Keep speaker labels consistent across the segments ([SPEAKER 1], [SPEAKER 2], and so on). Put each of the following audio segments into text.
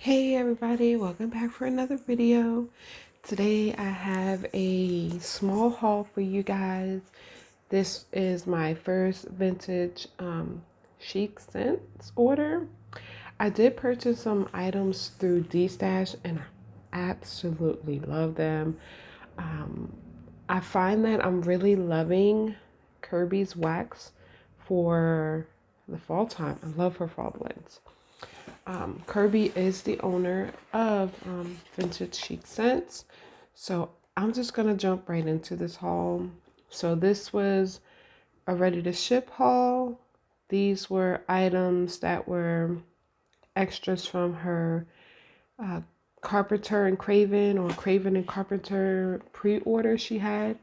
[SPEAKER 1] Hey everybody, welcome back for another video. Today I have a small haul for you guys. This is my first vintage Chic Scents order. I did purchase some items through D-Stash and I absolutely love them. I find that I'm really loving Kirby's wax for the fall time. I love her fall blends. Kirby is the owner of Vintage Chic Scents. So I'm just going to jump right into this haul. So this was a ready to ship haul. These were items that were extras from her Carpenter and Craven or Craven and Carpenter pre-order she had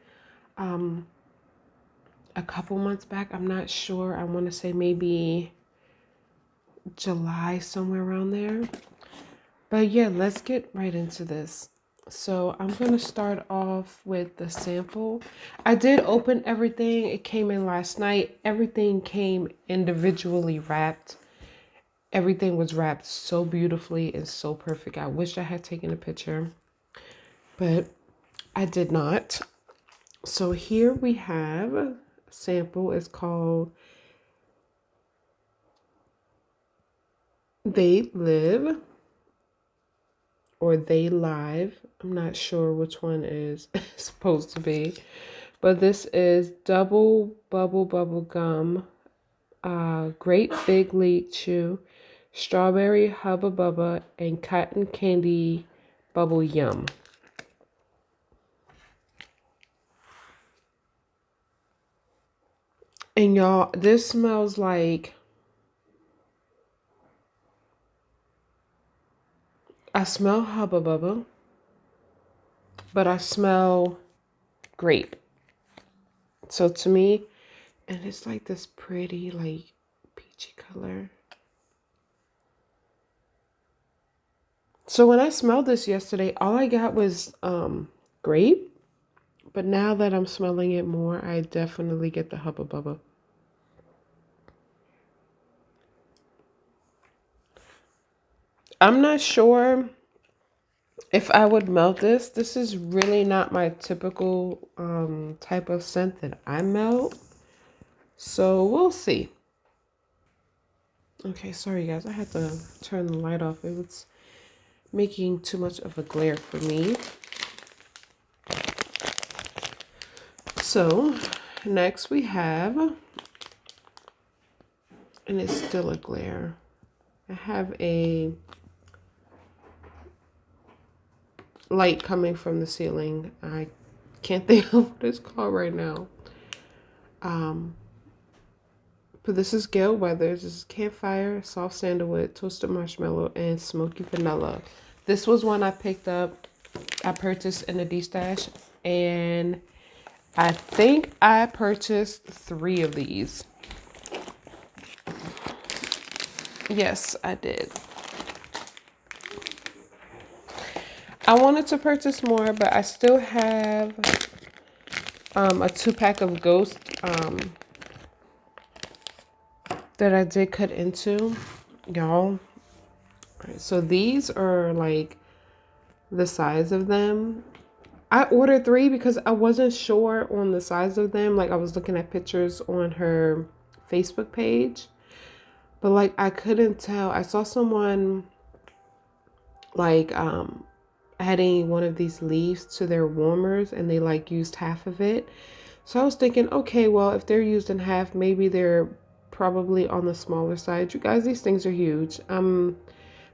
[SPEAKER 1] a couple months back. I'm not sure. I want to say maybe July, somewhere around there. But yeah, let's get right into this. So I'm going to start off with the sample. I did open everything. It came in last night. Everything came individually wrapped. Everything was wrapped so beautifully and so perfect. I wish I had taken a picture, but I did not. So here we have a sample. It's called They Live. Or They Live. I'm not sure which one is supposed to be. But this is double bubble gum, great big league chew, strawberry hubba bubba, and cotton candy bubble yum. And y'all, this smells like, I smell hubba bubba, but I smell grape. So to me, and it's like this pretty, like, peachy color. So when I smelled this yesterday, all I got was grape. But now that I'm smelling it more, I definitely get the hubba bubba. I'm not sure if I would melt this. This is really not my typical type of scent that I melt. So we'll see. Okay, sorry guys. I had to turn the light off. It was making too much of a glare for me. So next we have, and it's still a glare, I have a light coming from the ceiling. I can't think of what it's called right now. But this is Gale Weathers. This is Campfire, Soft Sandalwood, Toasted Marshmallow, and Smoky Vanilla. This was one I picked up. I purchased in the D-Stash, and I think I purchased 3 of these. Yes, I did. I wanted to purchase more, but I still have a 2-pack of Ghost that I did cut into, y'all. Right, so these are like the size of them. I ordered 3 because I wasn't sure on the size of them. Like I was looking at pictures on her Facebook page, but like I couldn't tell. I saw someone like adding one of these leaves to their warmers and they like used half of it. So I was thinking, okay, well, if they're used in half, maybe they're probably on the smaller side. You guys, these things are huge.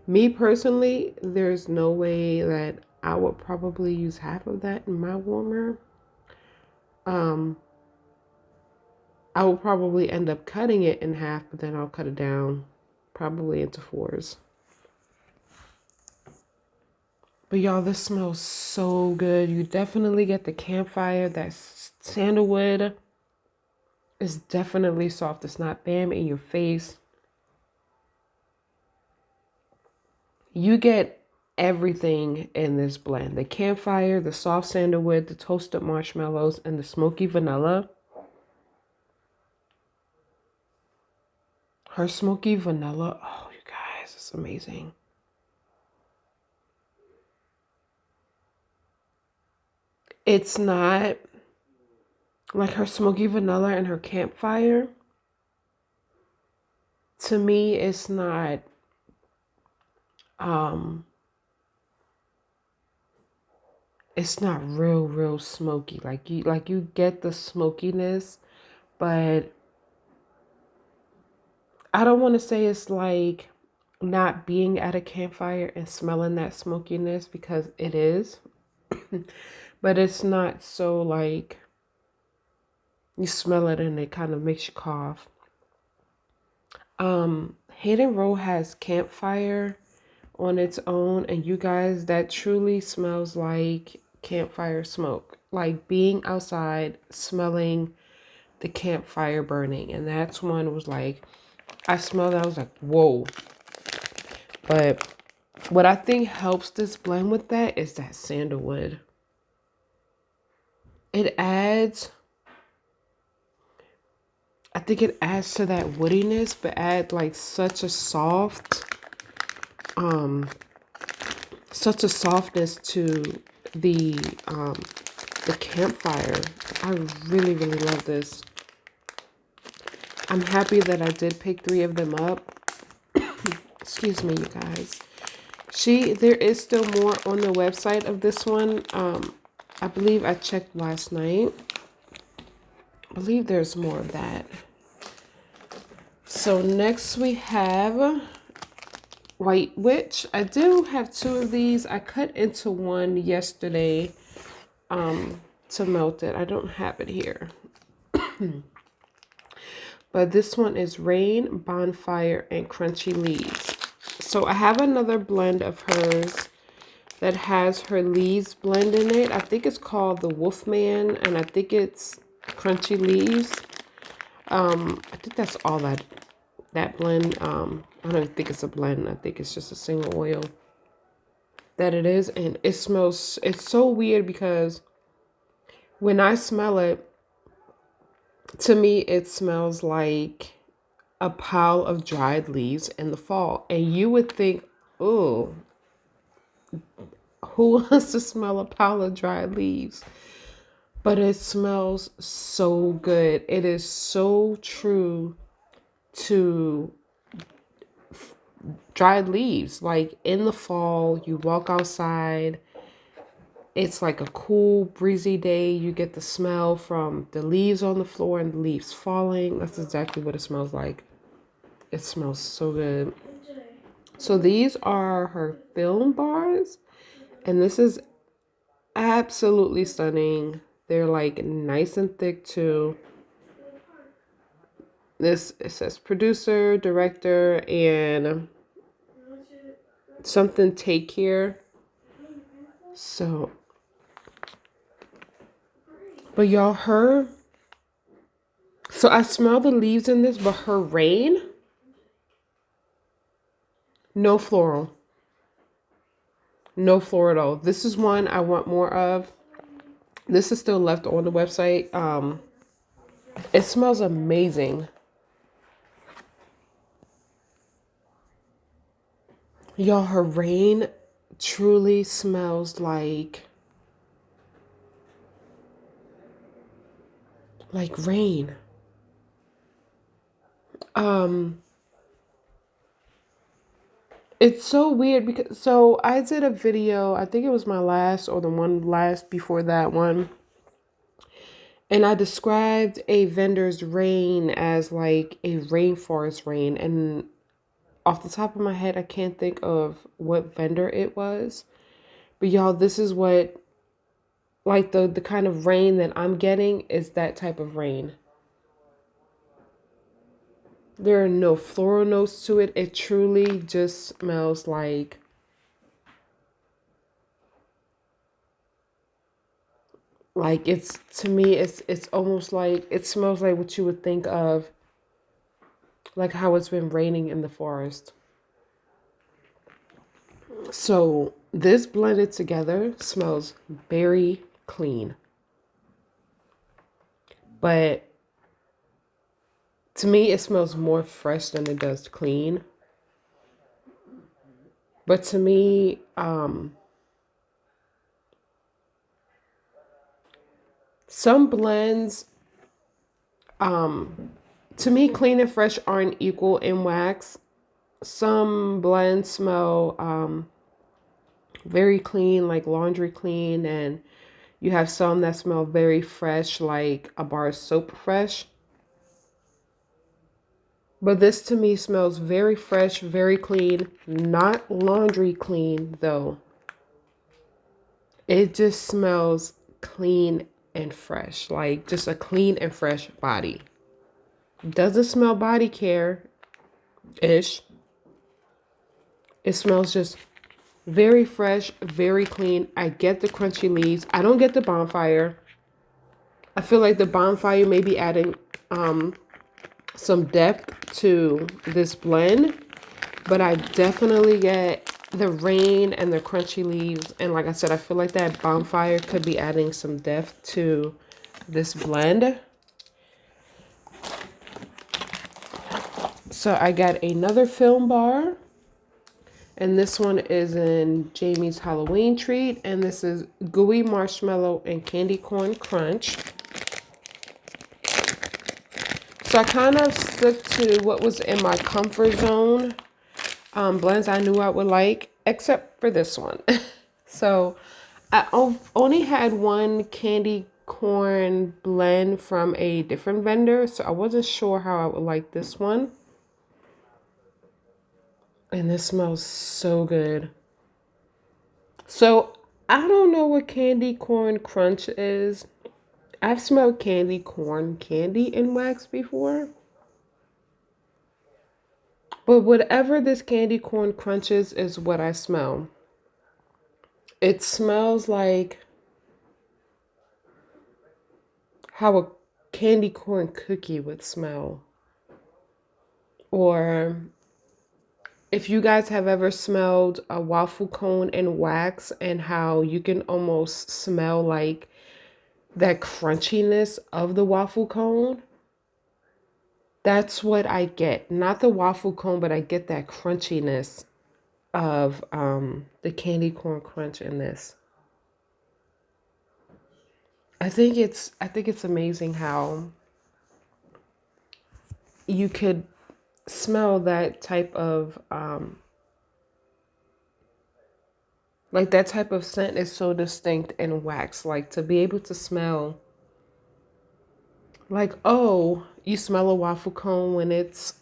[SPEAKER 1] Me personally, there's no way that I would probably use half of that in my warmer. I will probably end up cutting it in half, but then I'll cut it down probably into 4s. But y'all, this smells so good. You definitely get the campfire. That sandalwood is definitely soft. It's not bam in your face. You get everything in this blend. The campfire, the soft sandalwood, the toasted marshmallows, and the smoky vanilla. Her smoky vanilla, oh, you guys, it's amazing. It's not like her smoky vanilla and her campfire. To me, it's not um it's not real smoky. Like you get the smokiness, but I don't want to say it's like not being at a campfire and smelling that smokiness, because it is. But it's not so like you smell it and it kind of makes you cough. Hayden Row has campfire on its own, and you guys, that truly smells like campfire smoke. Like being outside smelling the campfire burning. And that's one was like, I smelled that, I was like, whoa. But what I think helps this blend with that is that sandalwood. It adds, I think it adds to that woodiness, but add like such a softness to the um the campfire. I really love this. I'm happy that I did pick 3 of them up. Excuse me, you guys. There is still more on the website of this one. I believe I checked last night. I believe there's more of that. So next we have White Witch. I do have 2 of these. I cut into one yesterday to melt it. I don't have it here. But this one is Rain, Bonfire, and Crunchy Leaves. So I have another blend of hers that has her leaves blend in it. I think it's called the Wolfman, and I think it's Crunchy Leaves. I think that's all that blend. I don't think it's a blend. I think it's just a single oil that it is. And it smells, it's so weird because when I smell it, to me, it smells like a pile of dried leaves in the fall. And you would think, oh, who wants to smell a pile of dried leaves? But it smells so good. It is so true to dried leaves. Like in the fall, you walk outside. It's like a cool, breezy day. You get the smell from the leaves on the floor and the leaves falling. That's exactly what it smells like. It smells so good. So these are her film bars. And this is absolutely stunning. They're like nice and thick too. This, it says producer, director, and something take here. So, but y'all, so I smell the leaves in this, but her Rain, no floral. No floral at all. This is one I want more of. This is still left on the website. It smells amazing. Y'all, her Rain truly smells like rain. It's so weird because, so I did a video, I think it was my last or the one last before that one. And I described a vendor's rain as like a rainforest rain. And off the top of my head, I can't think of what vendor it was. But y'all, this is what, like the kind of rain that I'm getting is that type of rain. There are no floral notes to it. It truly just smells like it's, to me, it's almost like, it smells like what you would think of, like how it's been raining in the forest. So this blended together smells very clean. But to me, it smells more fresh than it does clean. But to me, Some blends, to me, clean and fresh aren't equal in wax. Some blends smell very clean, like laundry clean, and you have some that smell very fresh, like a bar of soap fresh. But this to me smells very fresh, very clean, not laundry clean though. It just smells clean and fresh, like just a clean and fresh body. Doesn't smell body care-ish. It smells just very fresh, very clean. I get the crunchy leaves. I don't get the bonfire. I feel like the bonfire may be adding some depth to this blend, but I definitely get the rain and the crunchy leaves. And like I said, I feel like that bonfire could be adding some depth to this blend. So I got another film bar, and this one is in Jamie's Halloween Treat, and this is Gooey Marshmallow and Candy Corn Crunch. So I kind of stuck to what was in my comfort zone, blends I knew I would like, except for this one. So I only had one candy corn blend from a different vendor, so I wasn't sure how I would like this one. And this smells so good. So I don't know what candy corn crunch is. I've smelled candy corn candy in wax before. But whatever this candy corn crunch is what I smell. It smells like how a candy corn cookie would smell. Or if you guys have ever smelled a waffle cone in wax and how you can almost smell like that crunchiness of the waffle cone, that's what I get. Not the waffle cone, but I get that crunchiness of the candy corn crunch in this. I think it's amazing how you could smell that type of like that type of scent is so distinct in wax. Like to be able to smell like, oh, you smell a waffle cone when it's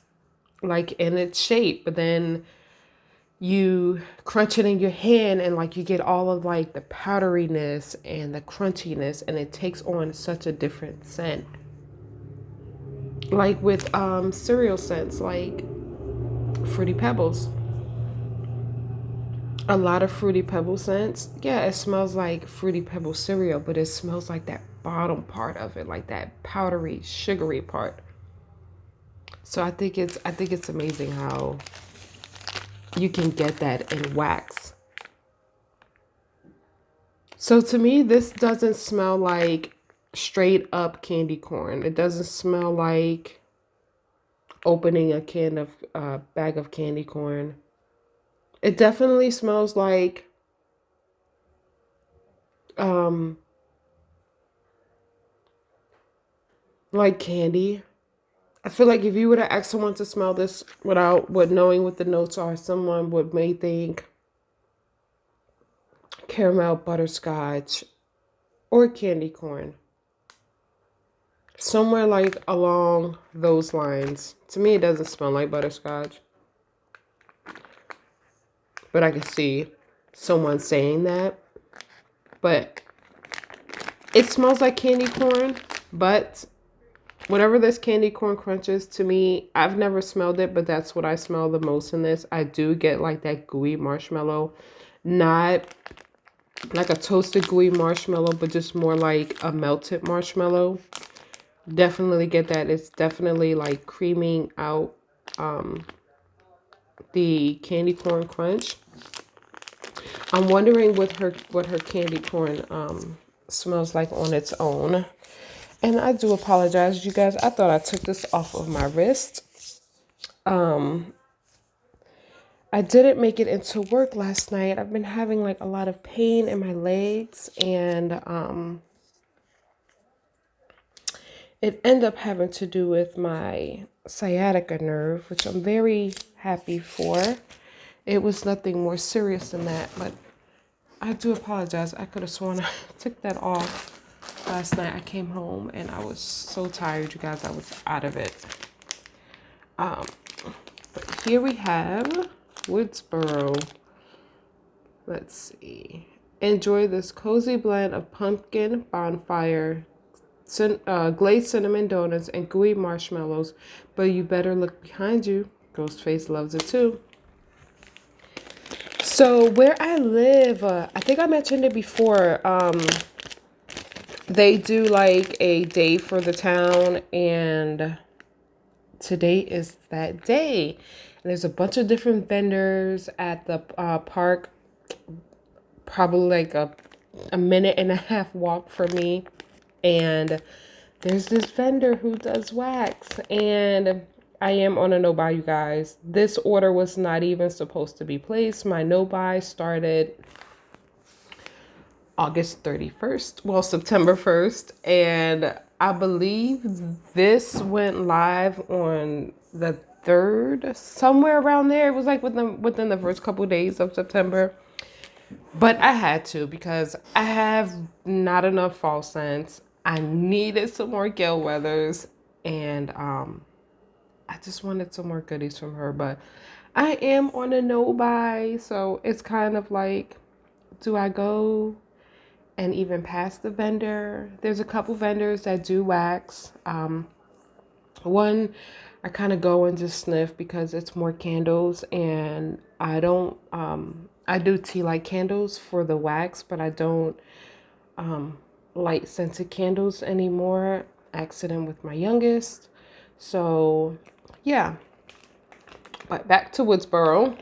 [SPEAKER 1] like in its shape, but then you crunch it in your hand and like you get all of like the powderiness and the crunchiness, and it takes on such a different scent. Like with cereal scents like Fruity Pebbles. A lot of Fruity Pebble scents, yeah, it smells like Fruity Pebble cereal, but it smells like that bottom part of it, like that powdery, sugary part. So I think it's amazing how you can get that in wax. So to me, this doesn't smell like straight up candy corn. It doesn't smell like opening a bag of candy corn. It definitely smells like candy. I feel like if you were to ask someone to smell this without knowing what the notes are, someone may think caramel, butterscotch, or candy corn. Somewhere like along those lines. To me, it doesn't smell like butterscotch. But I can see someone saying that. But it smells like candy corn. But whatever this candy corn crunch is, to me, I've never smelled it, but that's what I smell the most in this. I do get like that gooey marshmallow. Not like a toasted gooey marshmallow, but just more like a melted marshmallow. Definitely get that. It's definitely like creaming out the candy corn crunch. I'm wondering what her candy corn smells like on its own. And I do apologize, you guys. I thought I took this off of my wrist. I didn't make it into work last night. I've been having like a lot of pain in my legs, and It ended up having to do with my sciatica nerve, which I'm very happy for. It was nothing more serious than that, but I do apologize. I could have sworn I took that off last night. I came home and I was so tired, you guys. I was out of it. But here we have Woodsboro. Let's see. Enjoy this cozy blend of pumpkin bonfire, glazed cinnamon donuts, and gooey marshmallows. But you better look behind you. Ghostface loves it too. So where I live, I think I mentioned it before. They do like a day for the town, and today is that day. And there's a bunch of different vendors at the park, probably like a minute and a half walk from me. And there's this vendor who does wax, and I am on a no-buy, you guys. This order was not even supposed to be placed. My no-buy started August 31st, well, September 1st, and I believe this went live on the 3rd, somewhere around there. It was like within the first couple of days of September. But I had to, because I have not enough fall scents. I needed some more Gale Weathers, and I just wanted some more goodies from her. But I am on a no buy, so it's kind of like, do I go and even past the vendor? There's a couple vendors that do wax. One, I kind of go and just sniff because it's more candles, and I don't, I do tea light candles for the wax, but I don't light scented candles anymore. Accident with my youngest. So yeah, but back to Woodsboro.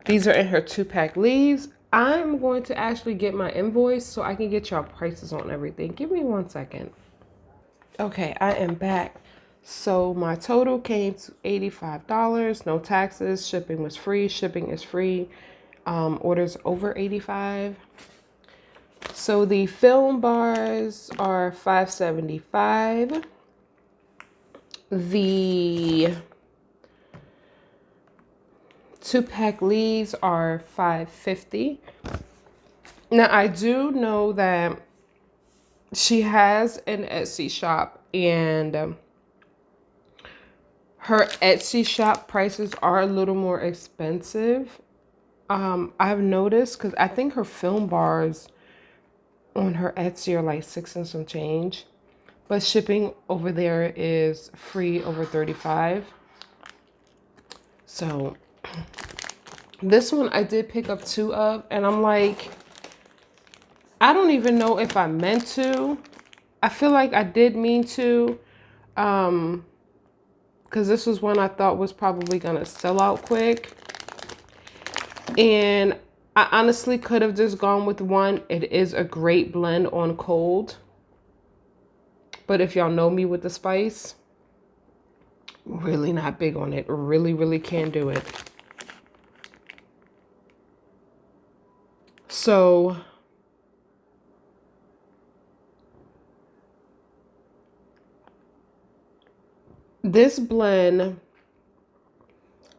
[SPEAKER 1] These are in her 2-pack leaves. I'm going to actually get my invoice so I can get y'all prices on everything. Give me 1 second. Okay, I am back. So my total came to $85, no taxes. Shipping was free. Shipping is free. Orders over $85. So the film bars are $5.75. The 2-pack leaves are $5.50. Now I do know that she has an Etsy shop, and her Etsy shop prices are a little more expensive. I've noticed, because I think her film bars on her Etsy are like $6 and some change, but shipping over there is free over $35. So this one I did pick up 2 of, and I'm like, I don't even know if I meant to. I feel like I did mean to, because this was one I thought was probably gonna sell out quick. And I honestly could have just gone with one. It is a great blend on cold. But if y'all know me with the spice, really not big on it. Really, really can't do it. So this blend,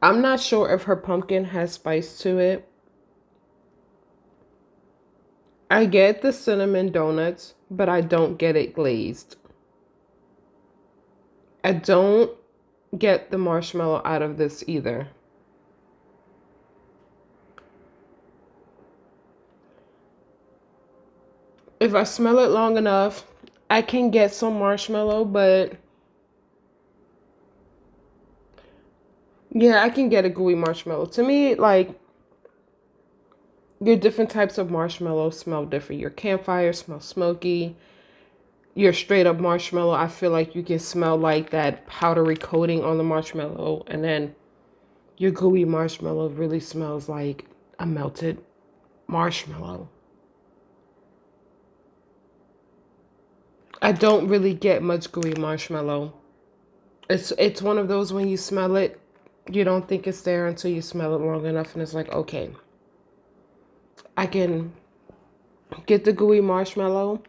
[SPEAKER 1] I'm not sure if her pumpkin has spice to it. I get the cinnamon donuts, but I don't get it glazed. I don't get the marshmallow out of this either. If I smell it long enough, I can get some marshmallow, but yeah, I can get a gooey marshmallow. To me, like, your different types of marshmallow smell different. Your campfire smells smoky. Your straight up marshmallow, I feel like you can smell like that powdery coating on the marshmallow. And then your gooey marshmallow really smells like a melted marshmallow. I don't really get much gooey marshmallow. It's one of those, when you smell it, you don't think it's there until you smell it long enough, and it's like, okay, I can get the gooey marshmallow.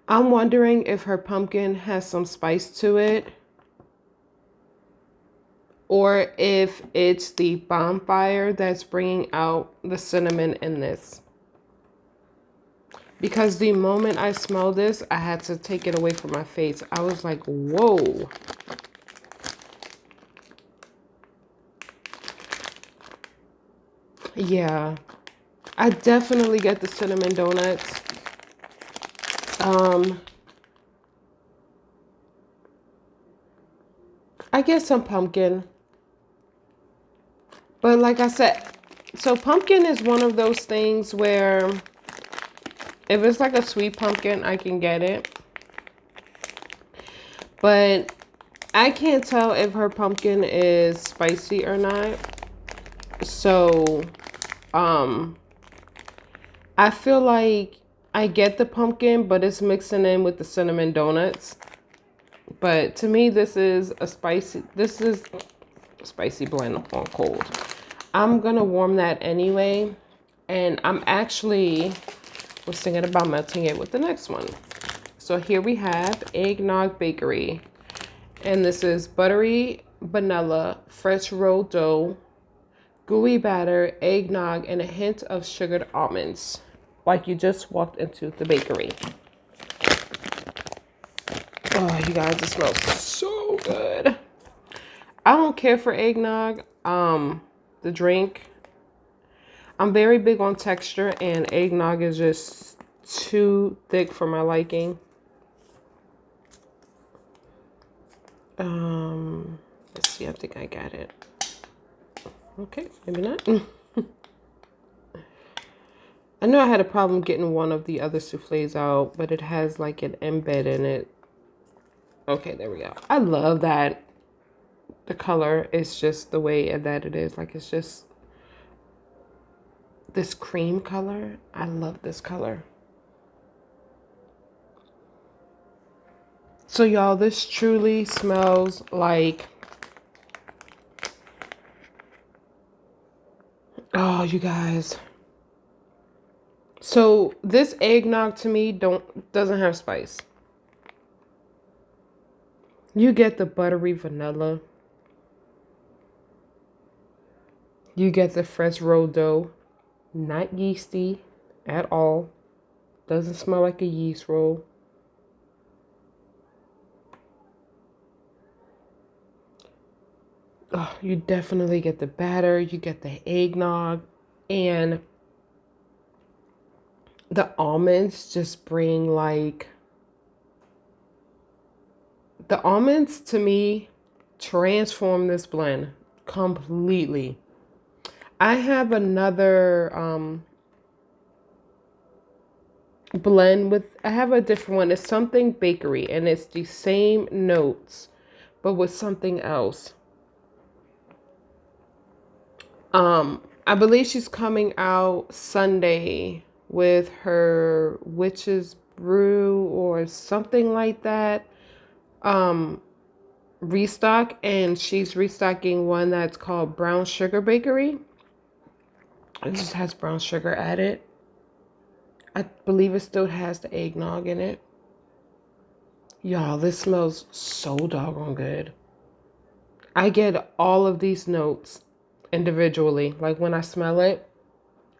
[SPEAKER 1] I'm wondering if her pumpkin has some spice to it, or if it's the bonfire that's bringing out the cinnamon in this. Because the moment I smelled this, I had to take it away from my face. I was like, whoa. Yeah, I definitely get the cinnamon donuts. I get some pumpkin. But like I said, so pumpkin is one of those things where if it's like a sweet pumpkin, I can get it. But I can't tell if her pumpkin is spicy or not. So, I feel like I get the pumpkin, but it's mixing in with the cinnamon donuts. But to me, this is a spicy blend on cold. I'm gonna warm that anyway. And I'm actually was thinking about melting it with the next one. So here we have Eggnog Bakery. And this is buttery vanilla, fresh rolled dough, gooey batter, eggnog, and a hint of sugared almonds. Like you just walked into the bakery. Oh, you guys, it smells so good. I don't care for eggnog, the drink. I'm very big on texture, and eggnog is just too thick for my liking. Let's see, I think I got it. Okay, maybe not. I know I had a problem getting one of the other souffles out, but it has like an embed in it. Okay, there we go. I love that. The color is just the way that it is. Like, it's just this cream color. I love this color. So y'all, this truly smells like, oh, you guys. So this eggnog to me doesn't have spice. You get the buttery vanilla. You get the fresh rolled dough. Not yeasty at all. Doesn't smell like a yeast roll. Oh, you definitely get the batter. You get the eggnog. And the almonds just bring like... The almonds to me transform this blend completely. I have another blend with, I have a different one. It's something bakery, and it's the same notes, but with something else. I believe she's coming out Sunday with her witch's brew or something like that. Restock, and she's restocking one that's called Brown Sugar Bakery. It just has brown sugar added. I believe it still has the eggnog in it. Y'all, this smells so doggone good. I get all of these notes individually. Like when I smell it,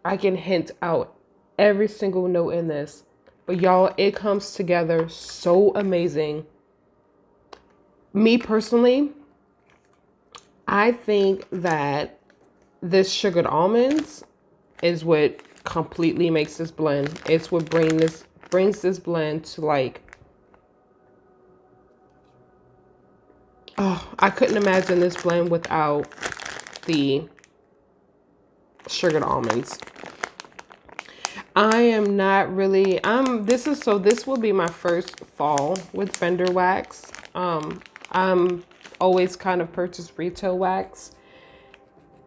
[SPEAKER 1] I can hint out every single note in this. But y'all, it comes together so amazing. Me personally, I think that this sugared almonds is what completely makes this blend. It's what brings this blend to like, oh, I couldn't imagine this blend without the sugared almonds. I am not really, this will be my first fall with Fender wax. I'm always kind of purchased retail wax.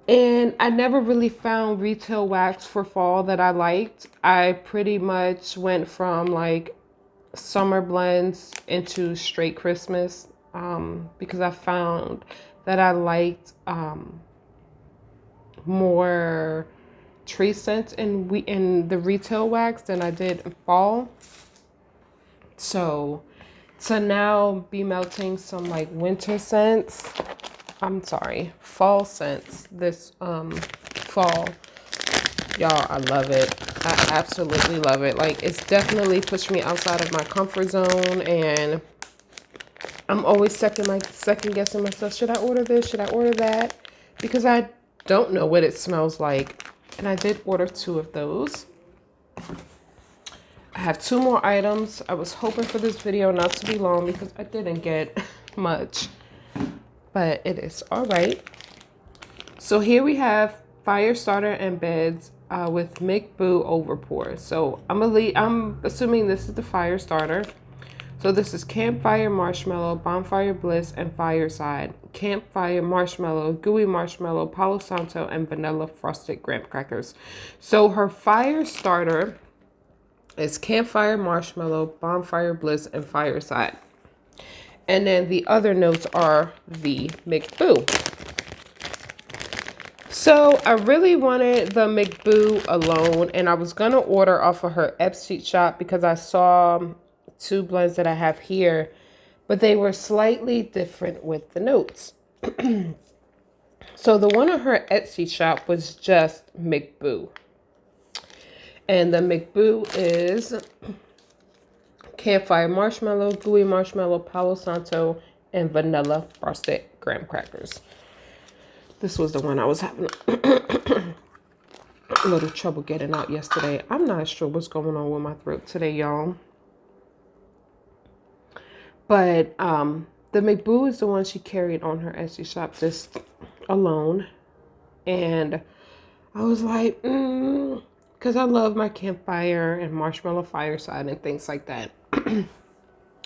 [SPEAKER 1] And I never really found retail wax for fall that I liked. I pretty much went from like summer blends into straight Christmas because I found that I liked more tree scents in the retail wax than I did in fall. So to now be melting some like winter scents, fall scents this fall. Y'all, I love it. I absolutely love it. Like, it's definitely pushed me outside of my comfort zone, and I'm always second guessing myself. Should I order this? Should I order that? Because I don't know what it smells like. And I did order 2 of those. I have 2 more items. I was hoping for this video not to be long because I didn't get much, but it is all right. So here we have fire starter embeds with McBoo overpour. So I'm assuming this is the fire starter. So this is Campfire, Marshmallow, Bonfire Bliss, and Fireside. Campfire, Marshmallow, Gooey Marshmallow, Palo Santo, and Vanilla Frosted Graham Crackers. So her fire starter is Campfire, Marshmallow, Bonfire Bliss, and Fireside. And then the other notes are the McBoo. So I really wanted the McBoo alone, and I was going to order off of her Etsy shop because I saw 2 blends that I have here, but they were slightly different with the notes. So the one on her Etsy shop was just McBoo. And the McBoo is Campfire Marshmallow, Gooey Marshmallow, Palo Santo, and Vanilla Frosted Graham Crackers. This was the one I was having a little trouble getting out yesterday. I'm not sure what's going on with my throat today, y'all. But the McBoo is the one she carried on her Etsy shop just alone. And I was like, because I love my Campfire and Marshmallow Fireside and things like that.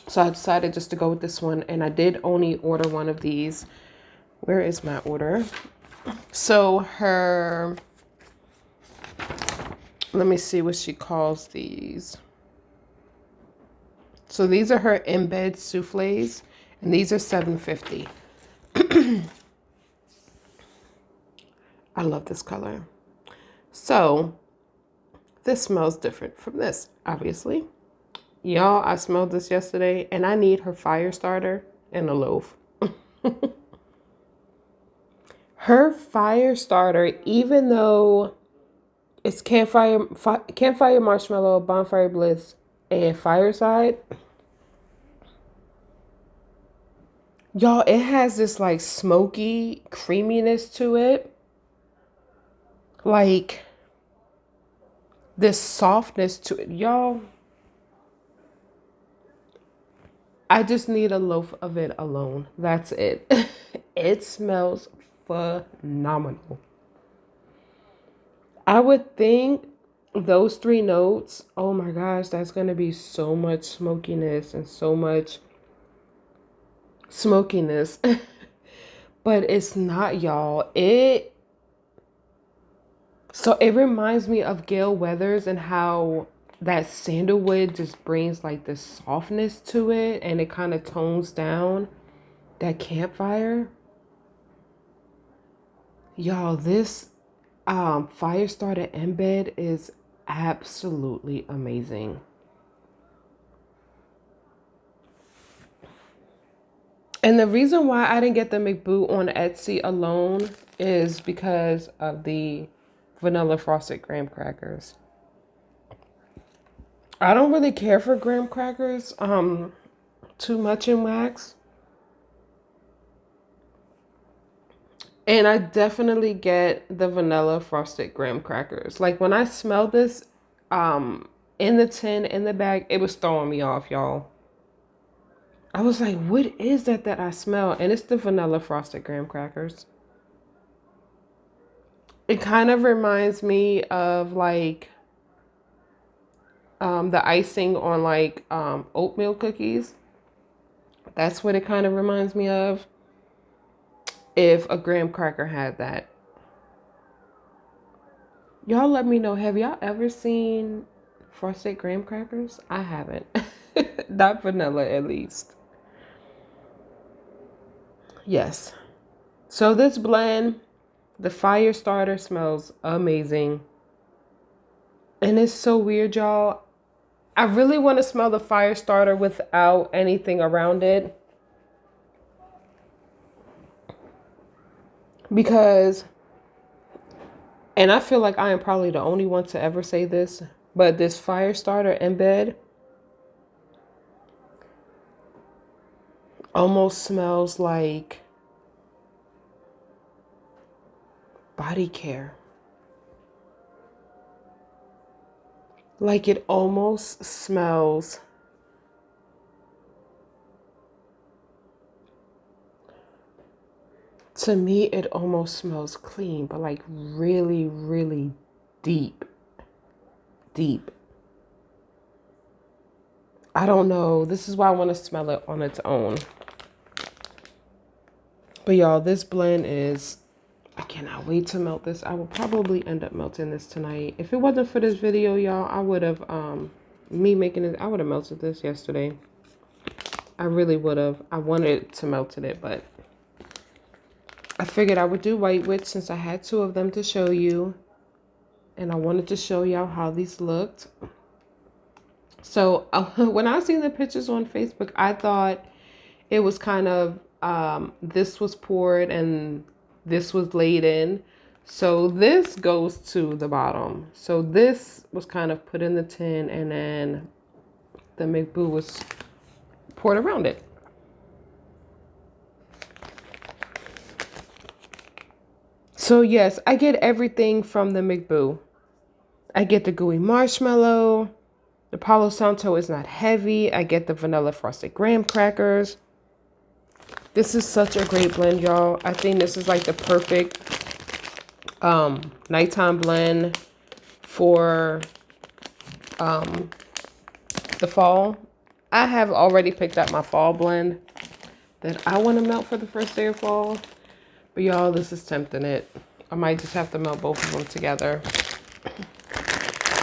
[SPEAKER 1] So I decided just to go with this one. And I did only order one of these. Where is my order? So let me see what she calls these. So these are her embed souffles, and these are $7.50. I love this color. So this smells different from this, obviously. Y'all, I smelled this yesterday, and I need her fire starter and a loaf. Her fire starter, even though it's Campfire, Marshmallow, Bonfire Bliss, and Fireside, y'all, it has this like smoky creaminess to it. Like this softness to it. Y'all, I just need a loaf of it alone. That's it. It smells phenomenal. I would think those 3 notes, oh my gosh, that's going to be so much smokiness and so much smokiness. But it's not, y'all. So it reminds me of Gale Weathers and how that sandalwood just brings like this softness to it, and it kind of tones down that Campfire. Y'all, this Firestarter embed is absolutely amazing. And the reason why I didn't get the McBoo on Etsy alone is because of the vanilla frosted graham crackers. I don't really care for graham crackers too much in wax. And I definitely get the vanilla frosted graham crackers. Like when I smelled this in the tin, in the bag, it was throwing me off, y'all. I was like, what is that I smell? And it's the vanilla frosted graham crackers. It kind of reminds me of like the icing on like oatmeal cookies. That's what it kind of reminds me of. If a graham cracker had that. Y'all let me know, have y'all ever seen frosted graham crackers? I haven't. Not vanilla, at least. Yes. So this blend, the fire starter, smells amazing. And it's so weird, y'all. I really want to smell the fire starter without anything around it. Because, and I feel like I am probably the only one to ever say this, but this fire starter in bed almost smells like body care. Like it almost smells to me, it almost smells clean, but like really, really deep. Deep. I don't know. This is why I want to smell it on its own. But y'all, this blend is, I cannot wait to melt this. I will probably end up melting this tonight. If it wasn't for this video, y'all, I would have, me making it, I would have melted this yesterday. I really would have. I wanted to melt it, but I figured I would do white witch since I had two of them to show you. And I wanted to show y'all how these looked. So when I seen the pictures on Facebook, I thought it was kind of, this was poured and this was laid in. So this goes to the bottom. So this was kind of put in the tin and then the McBoo was poured around it. So yes, I get everything from the McBoo. I get the gooey marshmallow. The Palo Santo is not heavy. I get the vanilla frosted graham crackers. This is such a great blend, y'all. I think this is like the perfect nighttime blend for the fall. I have already picked up my fall blend that I want to melt for the first day of fall. But y'all, this is tempting it. I might just have to melt both of them together.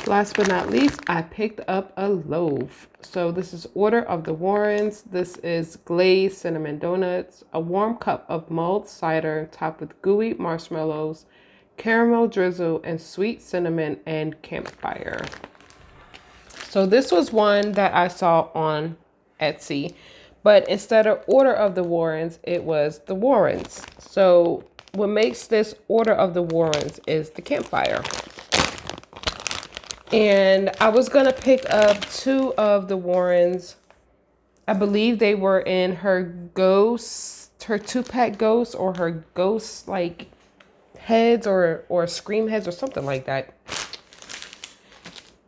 [SPEAKER 1] Last but not least, I picked up a loaf. So this is Order of the Warrens. This is glazed cinnamon donuts, a warm cup of mulled cider topped with gooey marshmallows, caramel drizzle, and sweet cinnamon and campfire. So this was one that I saw on Etsy, but instead of Order of the Warrens, it was the Warrens. So what makes this Order of the Warrens is the campfire. And I was going to pick up two of the Warrens. I believe they were in her ghost, her 2-pack ghost, or her ghost like heads or scream heads or something like that.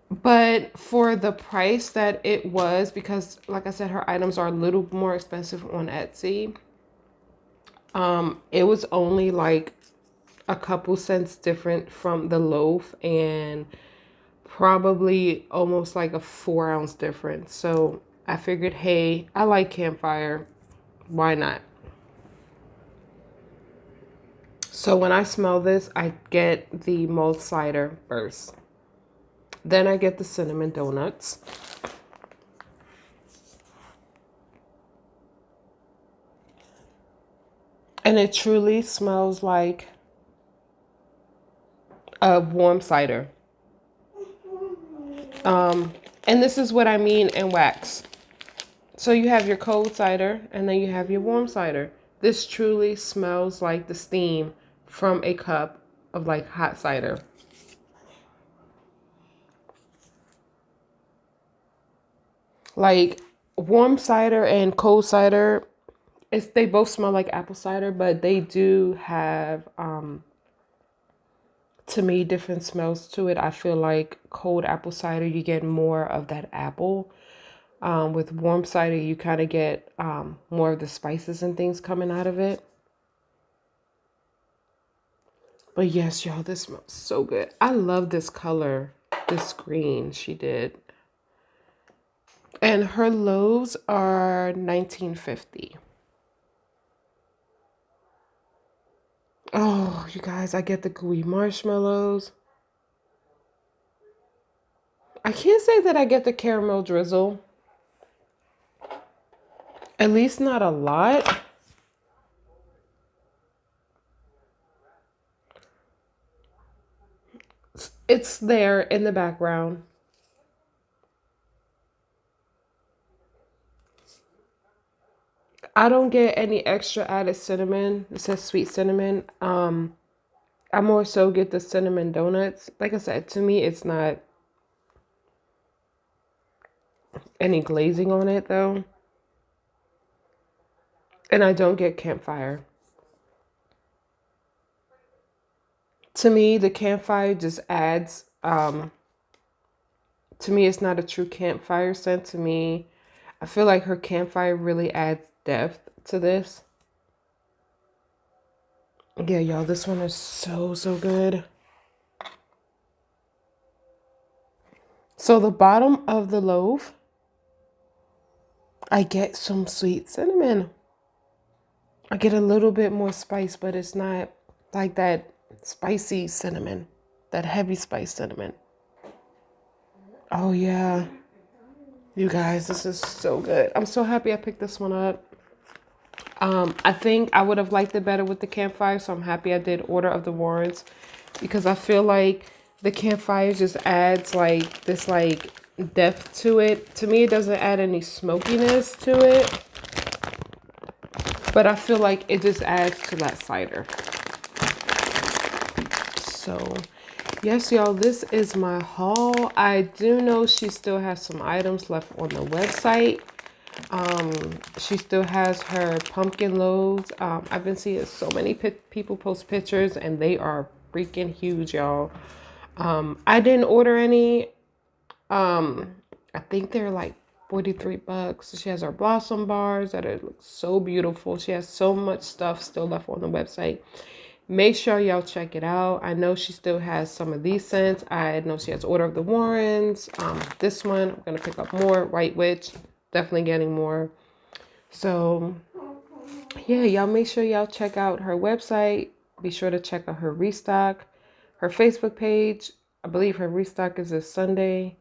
[SPEAKER 1] But for the price that it was, because like I said, her items are a little more expensive on Etsy. It was only like a couple cents different from the loaf and probably almost like a 4-ounce difference. So I figured, hey, I like Campfire. Why not? So when I smell this, I get the mulled cider first. Then I get the cinnamon donuts. And it truly smells like a warm cider. And this is what I mean in wax. So you have your cold cider and then you have your warm cider. This truly smells like the steam from a cup of like hot cider. Like warm cider and cold cider, they both smell like apple cider, but they do have to me different smells to it. I feel like cold apple cider, you get more of that apple. With warm cider, you kind of get more of the spices and things coming out of it. But yes, y'all, this smells so good. I love this color, this green she did. And her loaves are $19.50. Oh, you guys, I get the gooey marshmallows. I can't say that I get the caramel drizzle. At least not a lot. It's there in the background. I don't get any extra added cinnamon. It says sweet cinnamon. I more so get the cinnamon donuts. Like I said, to me, it's not any glazing on it though. And I don't get Campfire. To me, the Campfire just adds, to me, it's not a true Campfire scent. To me, I feel like her Campfire really adds depth to this. Yeah, y'all, this one is so, so good. So the bottom of the loaf, I get some sweet cinnamon. I get a little bit more spice, but it's not like that spicy cinnamon, that heavy spice cinnamon. Oh yeah, you guys, this is so good. I'm so happy I picked this one up. I think I would have liked it better with the Campfire, so I'm happy I did Order of the Warrens, because I feel like the Campfire just adds like this like depth to it. To me, it doesn't add any smokiness to it, but I feel like it just adds to that cider. So yes, y'all, this is my haul. I do know she still has some items left on the website. She still has her pumpkin loaves. I've been seeing so many people post pictures and they are freaking huge, y'all. I didn't order any. I think they're like 43 bucks. She has her blossom bars that are look so beautiful. She has so much stuff still left on the website. Make sure y'all check it out. I know she still has some of these scents. I know she has Order of the Warrens. This one, I'm going to pick up more. White Witch, definitely getting more. So, yeah, y'all make sure y'all check out her website. Be sure to check out her restock. Her Facebook page. I believe her restock is this Sunday.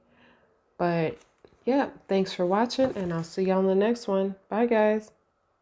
[SPEAKER 1] But, yeah, thanks for watching, and I'll see y'all in the next one. Bye, guys.